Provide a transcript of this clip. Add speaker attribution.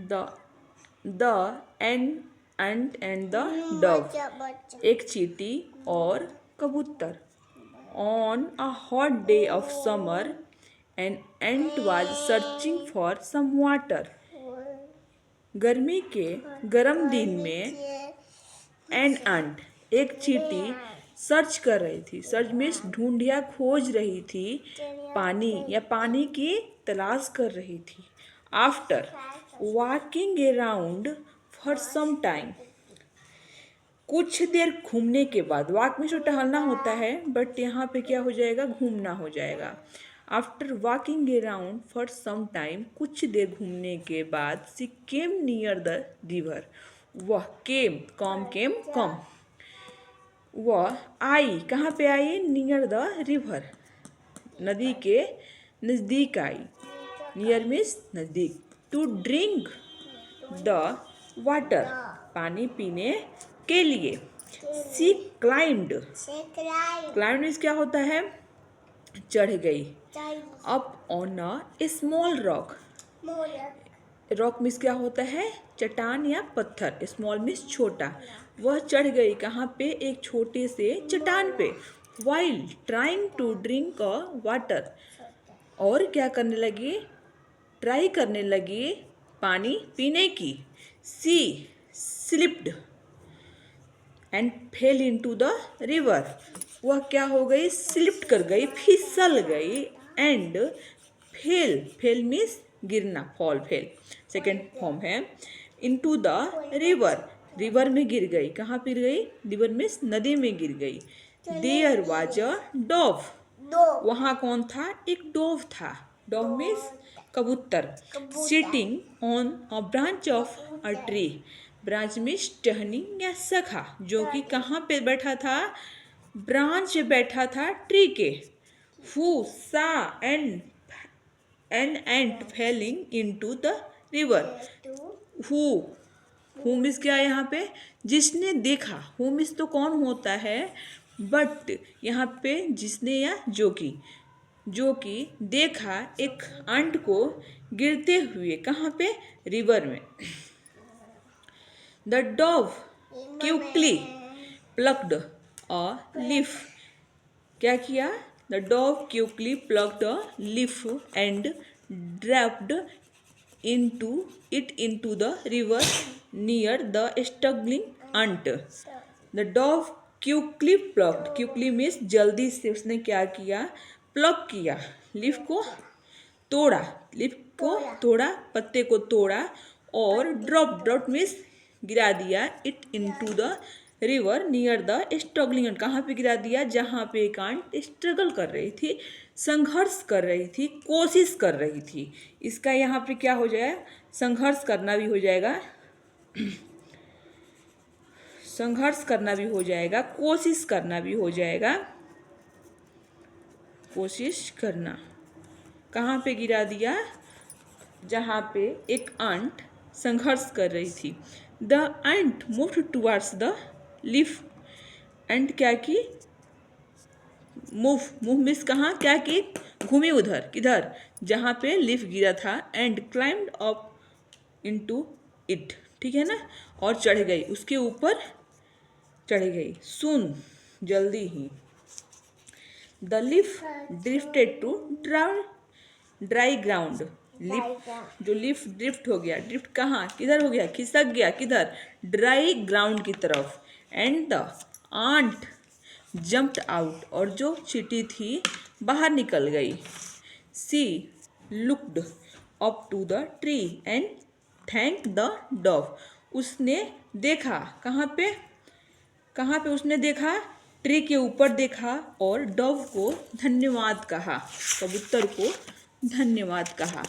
Speaker 1: The ant and the dove, एक चींटी और कबूतर। On a hot day of summer an ant was searching for some water, गर्मी के गर्म दिन में एन अंट, एक चींटी सर्च कर रही थी। सर्च मीन्स ढूंढ या खोज रही थी, पानी या पानी की तलाश कर रही थी। After walking around for some time, कुछ देर घूमने के बाद, वॉक में जो टहलना होता है, बट यहाँ पे क्या हो जाएगा, घूमना हो जाएगा। After walking around for some time, कुछ देर घूमने के बाद, she came near the river, वह केम कम, वह आई, कहाँ पे आई, नियर द रिवर, नदी के नज़दीक आई। नियर मीन्स नज़दीक। टू ड्रिंक द वाटर, पानी पीने के लिए। सी क्लाइम्ड मीन्स क्या होता है, चढ़ गई। Up on a small rock, rock means क्या होता है, चट्टान या पत्थर। स्मॉल मीन्स छोटा। वह चढ़ गई कहाँ पे, एक छोटे से चट्टान पे। While trying to drink a water, और क्या करने लगी, ट्राई करने लगी पानी पीने की। She slipped and fell into the river, वह क्या हो गई, स्लिप्ड कर गई, फिसल गई। एंड फेल मीन्स गिरना, फॉल फेल सेकेंड फॉर्म है। इनटू द रिवर में गिर गई। कहाँ गिर गई, रिवर मीन्स नदी में गिर गई। देयर वाज अ डोव, वहाँ कौन था, एक डोव था। डोव मीन्स कबूतर। Sitting on a branch of a tree, branch means टहनी या शाखा, जो कि कहाँ पे बैठा था, ब्रांच पे बैठा था ट्री के। Who saw an ant falling into the river, who means क्या है यहाँ पे, जिसने देखा। हु मीन्स तो कौन होता है, बट यहाँ पे जिसने या जो कि देखा एक अंट को गिरते हुए, कहाँ पे, रिवर में। The Dow quickly plucked a leaf, क्या किया, the Dow quickly plucked a leaf and dropped into the river near the struggling ant. The dove quickly plucked, quickly means जल्दी से उसने क्या किया, प्लक किया, लीफ को तोड़ा, पत्ते को तोड़ा, और ड्रॉप मीन्स गिरा दिया, it into the river near the struggling ant, कहाँ पे गिरा दिया, जहाँ पे एक आंट स्ट्रगल कर रही थी, संघर्ष कर रही थी, कोशिश कर रही थी। इसका यहाँ पे क्या हो जाएगा, संघर्ष करना भी हो जाएगा, संघर्ष करना भी हो जाएगा, कोशिश करना भी हो जाएगा। कोशिश करना, कहाँ पे गिरा दिया, जहाँ पे एक आंट संघर्ष कर रही थी। The ant moved towards the leaf, and क्या की, मूव मीन्स कहाँ, क्या की, घूमी उधर, किधर, जहाँ पे लीफ गिरा था। And climbed up into it, ठीक है ना, और चढ़ गई, उसके ऊपर चढ़ गई। सून जल्दी ही, the leaf drifted to dry ground, leaf drift हो गया, ड्रिफ्ट कहाँ, किधर हो गया, खिसक गया, किधर, ड्राई ग्राउंड की तरफ। And the ant jumped out, और जो चींटी थी बाहर निकल गई। She looked up to the tree and thank the dove, उसने देखा, कहाँ पे उसने देखा, ट्री के ऊपर देखा, और डव को धन्यवाद कहा, कबूतर को धन्यवाद कहा।